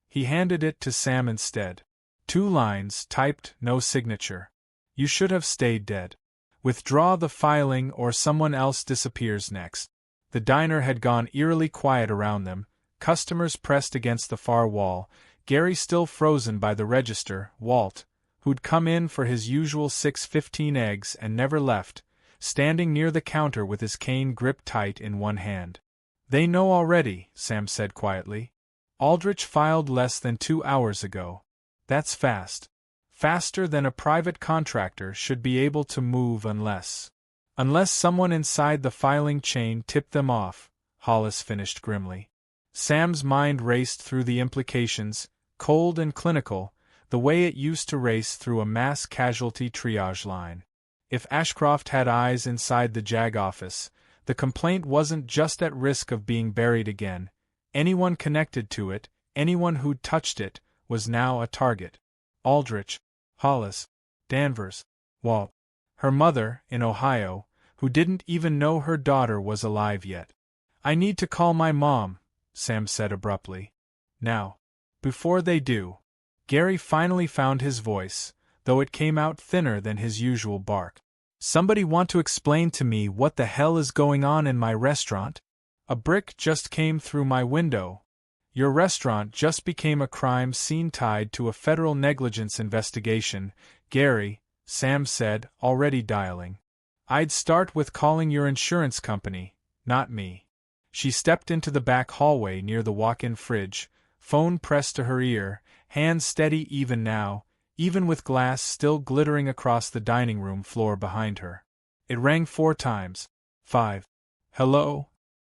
He handed it to Sam instead. 2 lines, typed, no signature. "You should have stayed dead. Withdraw the filing or someone else disappears next." The diner had gone eerily quiet around them, customers pressed against the far wall, Gary still frozen by the register, Walt, who'd come in for his usual 6.15 eggs and never left, standing near the counter with his cane gripped tight in one hand. "They know already," Sam said quietly. "Aldrich filed less than 2 hours ago. That's fast. Faster than a private contractor should be able to move unless someone inside the filing chain tipped them off," Hollis finished grimly. Sam's mind raced through the implications, cold and clinical, the way it used to race through a mass casualty triage line. If Ashcroft had eyes inside the JAG office, the complaint wasn't just at risk of being buried again. Anyone connected to it, anyone who'd touched it, was now a target. Aldrich, Hollis, Danvers, Walt. Her mother, in Ohio, who didn't even know her daughter was alive yet. "I need to call my mom," Sam said abruptly. "Now. Before they do." Gary finally found his voice, though it came out thinner than his usual bark. "Somebody want to explain to me what the hell is going on in my restaurant? A brick just came through my window. Your restaurant just became a crime scene tied to a federal negligence investigation, Gary," Sam said, already dialing. "I'd start with calling your insurance company, not me." She stepped into the back hallway near the walk-in fridge, phone pressed to her ear, hands steady even now, even with glass still glittering across the dining room floor behind her. It rang 4 times. 5. "Hello?"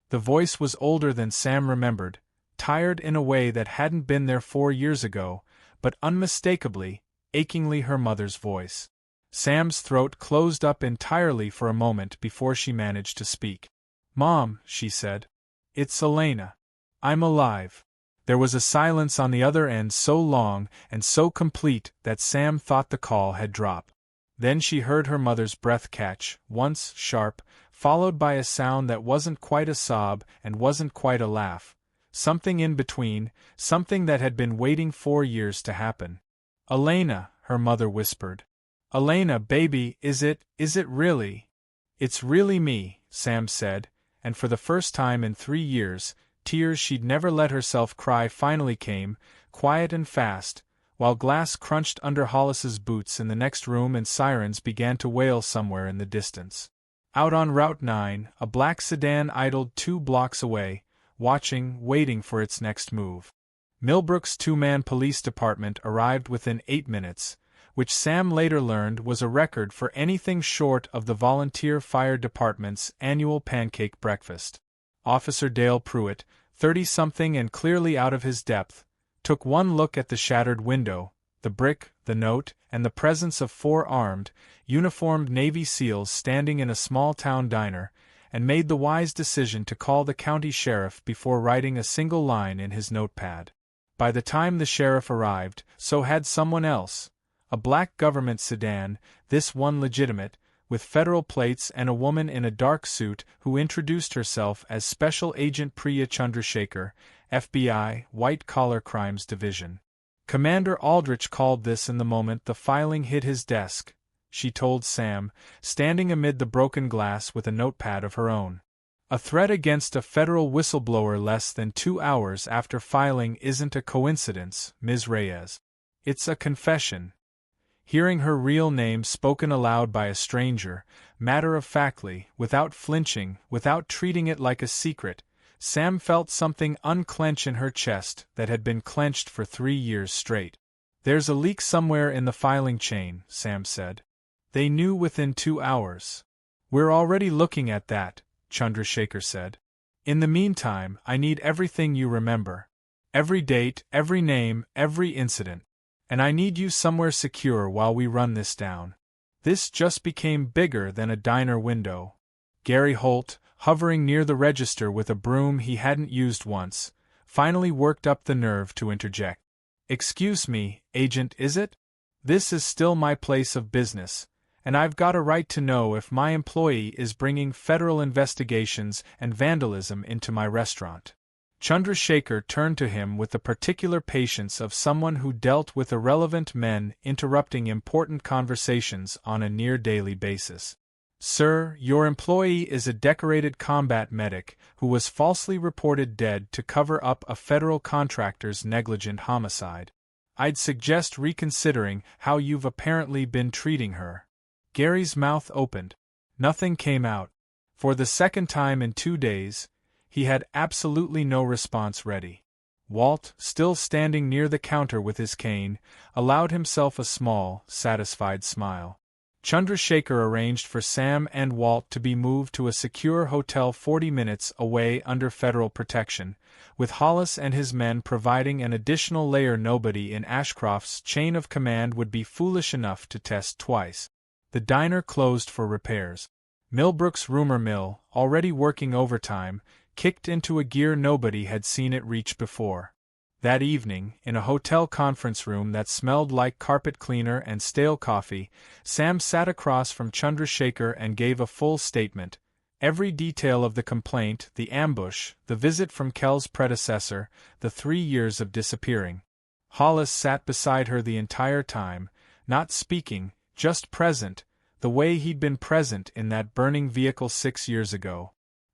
The voice was older than Sam remembered, tired in a way that hadn't been there 4 years ago, but unmistakably, achingly her mother's voice. Sam's throat closed up entirely for a moment before she managed to speak. "Mom," she said. "It's Elena. I'm alive." There was a silence on the other end so long and so complete that Sam thought the call had dropped. Then she heard her mother's breath catch, once sharp, followed by a sound that wasn't quite a sob and wasn't quite a laugh. Something in between, something that had been waiting 4 years to happen. "Elena," her mother whispered. "Elena, baby, is it really?" "It's really me," Sam said, and for the first time in 3 years, tears she'd never let herself cry finally came, quiet and fast, while glass crunched under Hollis's boots in the next room and sirens began to wail somewhere in the distance. Out on Route 9, a black sedan idled 2 blocks away, watching, waiting for its next move. Millbrook's 2-man police department arrived within 8 minutes, which Sam later learned was a record for anything short of the volunteer fire department's annual pancake breakfast. Officer Dale Pruitt, 30-something and clearly out of his depth, took one look at the shattered window, the brick, the note, and the presence of 4 armed, uniformed Navy SEALs standing in a small-town diner, and made the wise decision to call the county sheriff before writing a single line in his notepad. By the time the sheriff arrived, so had someone else. A black government sedan, this one legitimate, with federal plates, and a woman in a dark suit who introduced herself as Special Agent Priya Chandrasekhar, FBI, White Collar Crimes Division. Commander Aldrich called this in the moment the filing hit his desk, she told Sam, standing amid the broken glass with a notepad of her own. A threat against a federal whistleblower less than 2 hours after filing isn't a coincidence, Ms. Reyes. It's a confession. Hearing her real name spoken aloud by a stranger, matter-of-factly, without flinching, without treating it like a secret, Sam felt something unclench in her chest that had been clenched for 3 years straight. "There's a leak somewhere in the filing chain," Sam said. "They knew within 2 hours." "We're already looking at that," Chandrasekhar said. "In the meantime, I need everything you remember. Every date, every name, every incident. And I need you somewhere secure while we run this down." This just became bigger than a diner window. Gary Holt, hovering near the register with a broom he hadn't used once, finally worked up the nerve to interject. "Excuse me, Agent, is it? This is still my place of business, and I've got a right to know if my employee is bringing federal investigations and vandalism into my restaurant." Chandrasekhar turned to him with the particular patience of someone who dealt with irrelevant men interrupting important conversations on a near-daily basis. "Sir, your employee is a decorated combat medic who was falsely reported dead to cover up a federal contractor's negligent homicide. I'd suggest reconsidering how you've apparently been treating her." Gary's mouth opened. Nothing came out. For the second time in 2 days, he had absolutely no response ready. Walt, still standing near the counter with his cane, allowed himself a small, satisfied smile. Chandrasekhar arranged for Sam and Walt to be moved to a secure hotel 40 minutes away under federal protection, with Hollis and his men providing an additional layer nobody in Ashcroft's chain of command would be foolish enough to test twice. The diner closed for repairs. Millbrook's rumor mill, already working overtime, kicked into a gear nobody had seen it reach before. That evening, in a hotel conference room that smelled like carpet cleaner and stale coffee, Sam sat across from Chandrasekhar and gave a full statement. Every detail of the complaint, the ambush, the visit from Kell's predecessor, the 3 years of disappearing. Hollis sat beside her the entire time, not speaking, just present, the way he'd been present in that burning vehicle 6 years ago.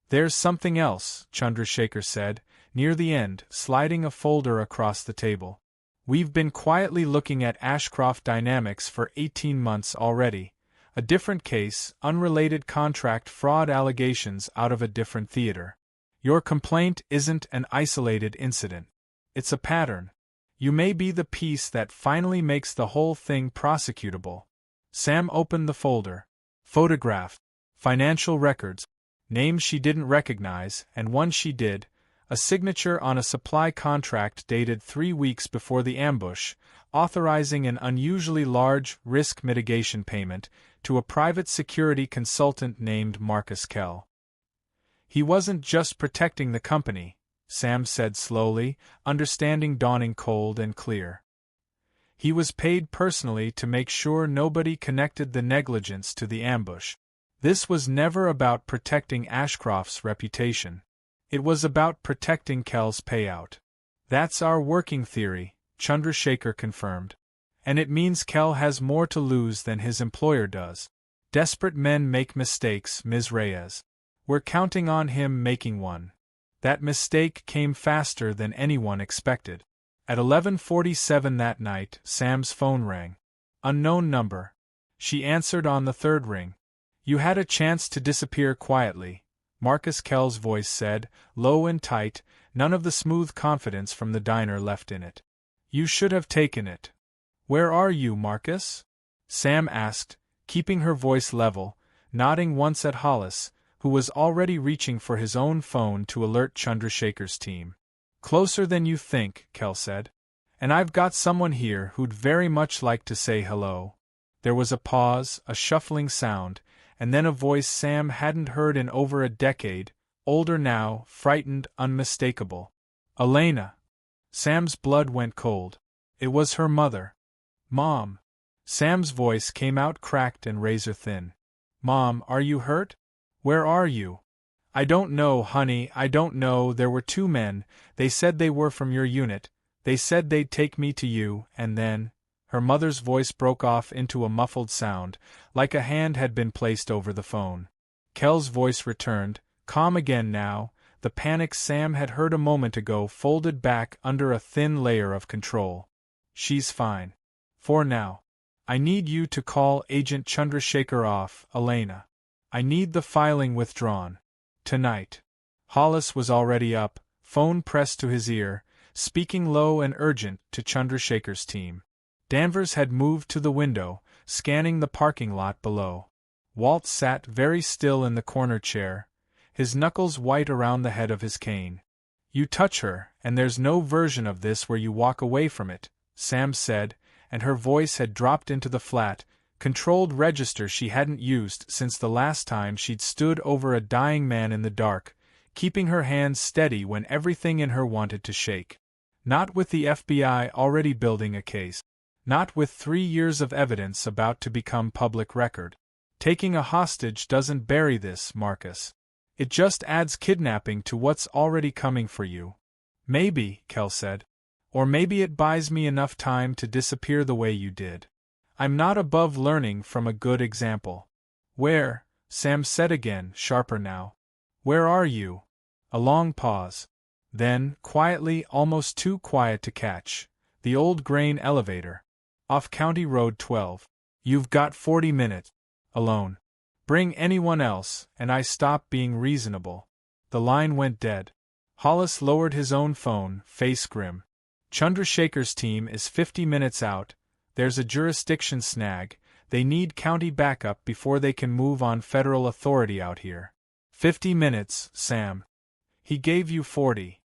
"There's something else," Chandrasekhar said, near the end, sliding a folder across the table. "We've been quietly looking at Ashcroft Dynamics for 18 months already. A different case, unrelated contract fraud allegations out of a different theater. Your complaint isn't an isolated incident. It's a pattern. You may be the piece that finally makes the whole thing prosecutable." Sam opened the folder. Photograph, financial records, names she didn't recognize, and one she did, a signature on a supply contract dated 3 weeks before the ambush, authorizing an unusually large risk mitigation payment to a private security consultant named Marcus Kell. "He wasn't just protecting the company," Sam said slowly, understanding dawning cold and clear. "He was paid personally to make sure nobody connected the negligence to the ambush. This was never about protecting Ashcroft's reputation. It was about protecting Kell's payout." "That's our working theory," Chandrasekhar confirmed. "And it means Kell has more to lose than his employer does. Desperate men make mistakes, Ms. Reyes. We're counting on him making one." That mistake came faster than anyone expected. At 11:47 that night, Sam's phone rang. Unknown number. She answered on the third ring. "You had a chance to disappear quietly," Marcus Kell's voice said, low and tight, none of the smooth confidence from the diner left in it. "You should have taken it." "Where are you, Marcus?" Sam asked, keeping her voice level, nodding once at Hollis, who was already reaching for his own phone to alert Chandrasekhar's team. "Closer than you think," Kell said. "And I've got someone here who'd very much like to say hello." There was a pause, a shuffling sound, and then a voice Sam hadn't heard in over a decade, older now, frightened, unmistakable. "Elena." Sam's blood went cold. It was her mother. "Mom." Sam's voice came out cracked and razor-thin. Mom, are you hurt? Where are you? I don't know, honey, I don't know. There were two men, they said they were from your unit, they said they'd take me to you, and then… Her mother's voice broke off into a muffled sound, like a hand had been placed over the phone. Kel's voice returned, calm again now, the panic Sam had heard a moment ago folded back under a thin layer of control. She's fine. For now. I need you to call Agent Chandrasekhar off, Elena. I need the filing withdrawn. Tonight. Hollis was already up, phone pressed to his ear, speaking low and urgent to Chandrasekhar's team. Danvers had moved to the window, scanning the parking lot below. Walt sat very still in the corner chair, his knuckles white around the head of his cane. You touch her, and there's no version of this where you walk away from it, Sam said, and her voice had dropped into the flat, controlled register she hadn't used since the last time she'd stood over a dying man in the dark, keeping her hands steady when everything in her wanted to shake. Not with the FBI already building a case. Not with 3 years of evidence about to become public record. Taking a hostage doesn't bury this, Marcus. It just adds kidnapping to what's already coming for you. Maybe, Kel said. Or maybe it buys me enough time to disappear the way you did. I'm not above learning from a good example. Where? Sam said again, sharper now. Where are you? A long pause. Then, quietly, almost too quiet to catch, the old grain elevator. Off County Road 12. You've got 40 minutes. Alone. Bring anyone else, and I stop being reasonable. The line went dead. Hollis lowered his own phone, face grim. Chandrasekhar's team is 50 minutes out, there's a jurisdiction snag, they need county backup before they can move on federal authority out here. 50 minutes, Sam. He gave you 40.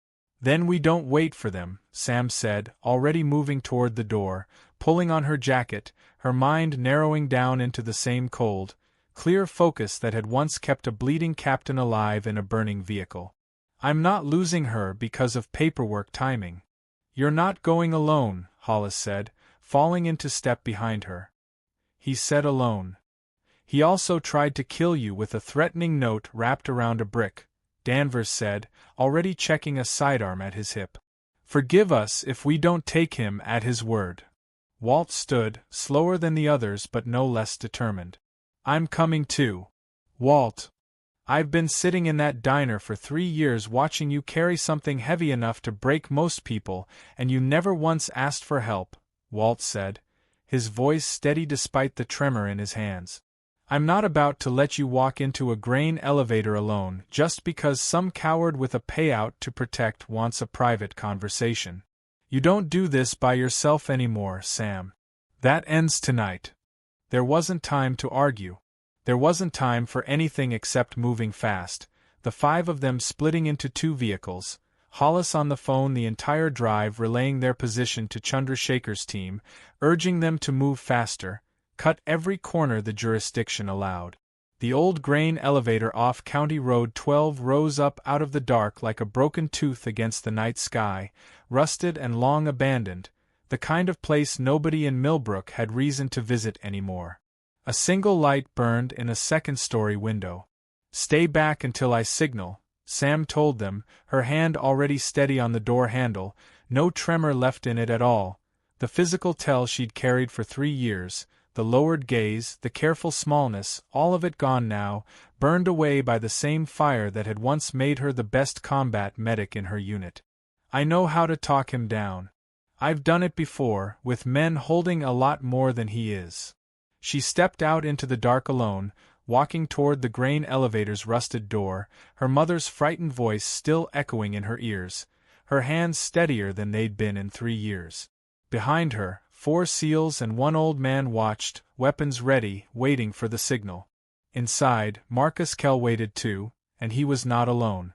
Then we don't wait for them, Sam said, already moving toward the door, pulling on her jacket, her mind narrowing down into the same cold, clear focus that had once kept a bleeding captain alive in a burning vehicle. I'm not losing her because of paperwork timing. You're not going alone, Hollis said, falling into step behind her. He said alone. He also tried to kill you with a threatening note wrapped around a brick, Danvers said, already checking a sidearm at his hip. Forgive us if we don't take him at his word. Walt stood, slower than the others but no less determined. I'm coming too. Walt. I've been sitting in that diner for 3 years watching you carry something heavy enough to break most people, and you never once asked for help, Walt said, his voice steady despite the tremor in his hands. I'm not about to let you walk into a grain elevator alone just because some coward with a payout to protect wants a private conversation. You don't do this by yourself anymore, Sam. That ends tonight. There wasn't time to argue. There wasn't time for anything except moving fast, the 5 of them splitting into 2 vehicles, Hollis on the phone the entire drive relaying their position to Chandrasekhar's team, urging them to move faster, cut every corner the jurisdiction allowed. The old grain elevator off County Road 12 rose up out of the dark like a broken tooth against the night sky, rusted and long abandoned, the kind of place nobody in Millbrook had reason to visit anymore. A single light burned in a second-story window. Stay back until I signal, Sam told them, her hand already steady on the door handle, no tremor left in it at all, the physical tell she'd carried for 3 years, the lowered gaze, the careful smallness, all of it gone now, burned away by the same fire that had once made her the best combat medic in her unit. I know how to talk him down. I've done it before, with men holding a lot more than he is. She stepped out into the dark alone, walking toward the grain elevator's rusted door, her mother's frightened voice still echoing in her ears, her hands steadier than they'd been in 3 years. Behind her, 4 SEALs and 1 old man watched, weapons ready, waiting for the signal. Inside, Marcus Kell waited too, and he was not alone.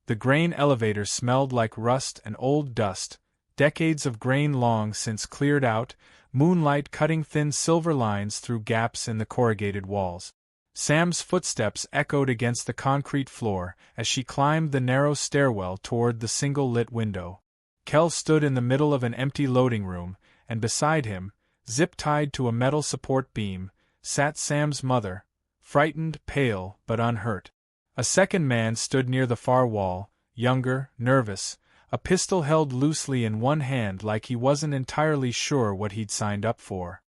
The grain elevator smelled like rust and old dust, decades of grain long since cleared out, moonlight cutting thin silver lines through gaps in the corrugated walls. Sam's footsteps echoed against the concrete floor as she climbed the narrow stairwell toward the single-lit window. Kell stood in the middle of an empty loading room, and beside him, zip-tied to a metal support beam, sat Sam's mother, frightened, pale, but unhurt. A second man stood near the far wall, younger, nervous, a pistol held loosely in one hand like he wasn't entirely sure what he'd signed up for.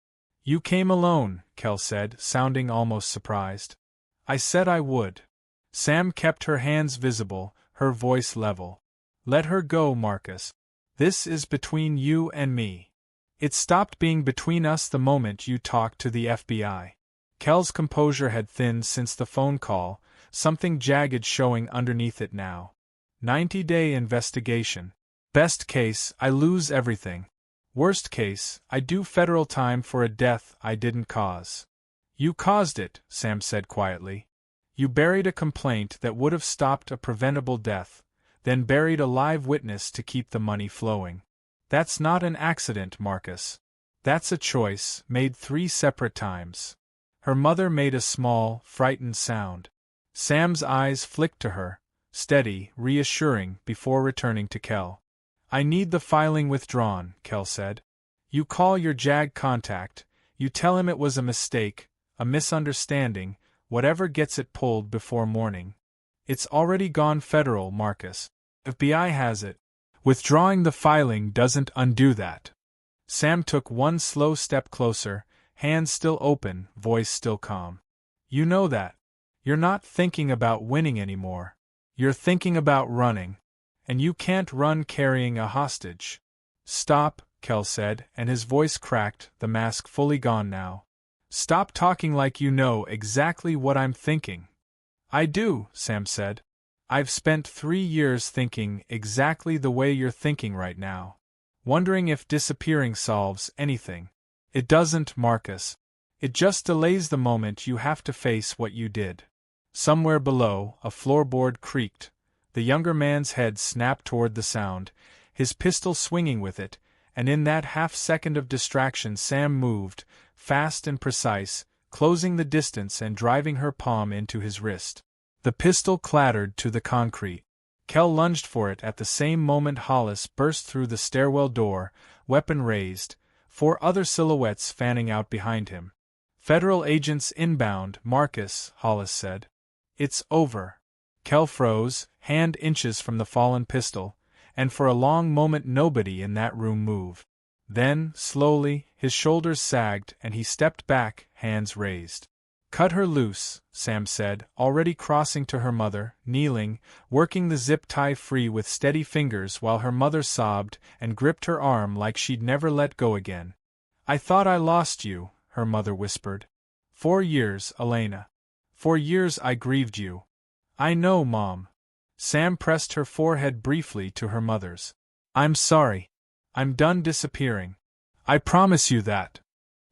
"You came alone," Kel said, sounding almost surprised. "I said I would." Sam kept her hands visible, her voice level. "Let her go, Marcus. This is between you and me. It stopped being between us the moment you talked to the FBI." Kel's composure had thinned since the phone call, something jagged showing underneath it now. 90-day investigation. Best case, I lose everything. Worst case, I do federal time for a death I didn't cause. "You caused it," Sam said quietly. "You buried a complaint that would have stopped a preventable death, then buried a live witness to keep the money flowing. That's not an accident, Marcus. That's a choice, made 3 separate times." Her mother made a small, frightened sound. Sam's eyes flicked to her, steady, reassuring, before returning to Kel. "I need the filing withdrawn," Kel said. "You call your JAG contact, you tell him it was a mistake, a misunderstanding, whatever gets it pulled before morning. It's already gone federal, Marcus. FBI has it. Withdrawing the filing doesn't undo that." Sam took one slow step closer, hands still open, voice still calm. "You know that. You're not thinking about winning anymore. You're thinking about running. And you can't run carrying a hostage." "Stop," Kel said, and his voice cracked, the mask fully gone now. "Stop talking like you know exactly what I'm thinking." "I do," Sam said. "I've spent 3 years thinking exactly the way you're thinking right now. Wondering if disappearing solves anything. It doesn't, Marcus. It just delays the moment you have to face what you did." Somewhere below, a floorboard creaked. The younger man's head snapped toward the sound, his pistol swinging with it, and in that half-second of distraction Sam moved, fast and precise, closing the distance and driving her palm into his wrist. The pistol clattered to the concrete. Kel lunged for it at the same moment Hollis burst through the stairwell door, weapon raised, 4 other silhouettes fanning out behind him. "Federal agents inbound, Marcus," Hollis said. "It's over." Kel froze, hand inches from the fallen pistol, and for a long moment nobody in that room moved. Then, slowly, his shoulders sagged and he stepped back, hands raised. "Cut her loose," Sam said, already crossing to her mother, kneeling, working the zip tie free with steady fingers while her mother sobbed and gripped her arm like she'd never let go again. "I thought I lost you," her mother whispered. 4 years, Elena. 4 years I grieved you." "I know, Mom." Sam pressed her forehead briefly to her mother's. "I'm sorry. I'm done disappearing. I promise you that."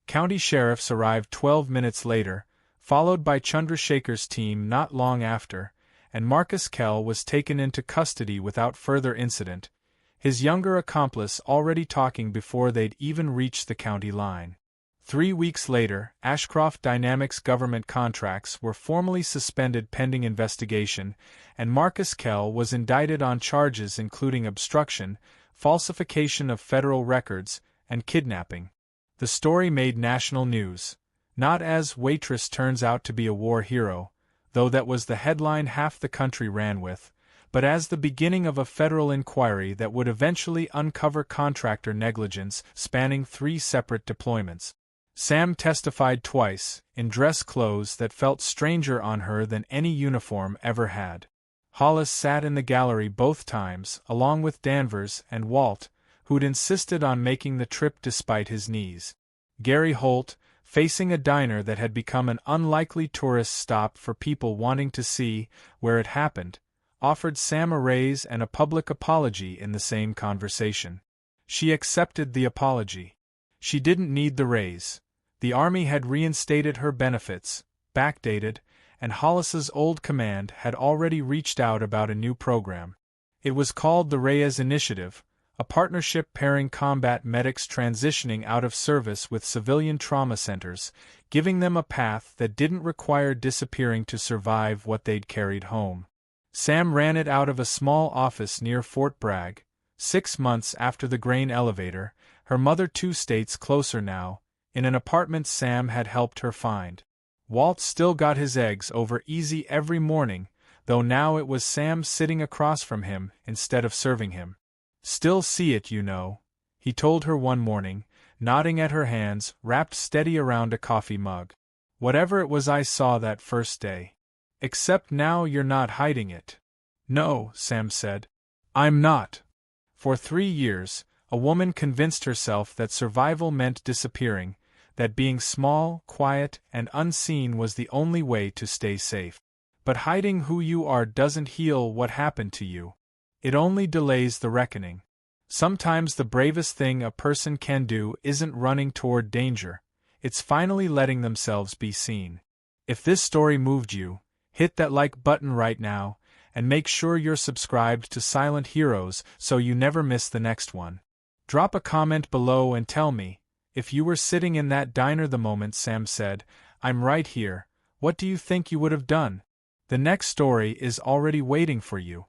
County sheriffs arrived 12 minutes later, followed by Chandrasekhar's team not long after, and Marcus Kel was taken into custody without further incident, his younger accomplice already talking before they'd even reached the county line. 3 weeks later, Ashcroft Dynamics government contracts were formally suspended pending investigation, and Marcus Kel was indicted on charges including obstruction, falsification of federal records, and kidnapping. The story made national news. Not as Waitress turns out to be a war hero, though that was the headline half the country ran with, but as the beginning of a federal inquiry that would eventually uncover contractor negligence spanning 3 separate deployments. Sam testified twice, in dress clothes that felt stranger on her than any uniform ever had. Hollis sat in the gallery both times, along with Danvers and Walt, who'd insisted on making the trip despite his knees. Gary Holt, facing a diner that had become an unlikely tourist stop for people wanting to see where it happened, offered Sam a raise and a public apology in the same conversation. She accepted the apology. She didn't need the raise. The Army had reinstated her benefits, backdated, and Hollis's old command had already reached out about a new program. It was called the Reyes Initiative, a partnership pairing combat medics transitioning out of service with civilian trauma centers, giving them a path that didn't require disappearing to survive what they'd carried home. Sam ran it out of a small office near Fort Bragg, 6 months after the grain elevator, her mother 2 states closer now, in an apartment Sam had helped her find. Walt still got his eggs over easy every morning, though now it was Sam sitting across from him instead of serving him. Still see it, you know, he told her one morning, nodding at her hands wrapped steady around a coffee mug. Whatever it was I saw that first day. Except now you're not hiding it. No, Sam said. I'm not. For 3 years, a woman convinced herself that survival meant disappearing, that being small, quiet, and unseen was the only way to stay safe. But hiding who you are doesn't heal what happened to you. It only delays the reckoning. Sometimes the bravest thing a person can do isn't running toward danger, it's finally letting themselves be seen. If this story moved you, hit that like button right now, and make sure you're subscribed to Silent Heroes so you never miss the next one. Drop a comment below and tell me, if you were sitting in that diner the moment Sam said, "I'm right here," what do you think you would have done? The next story is already waiting for you.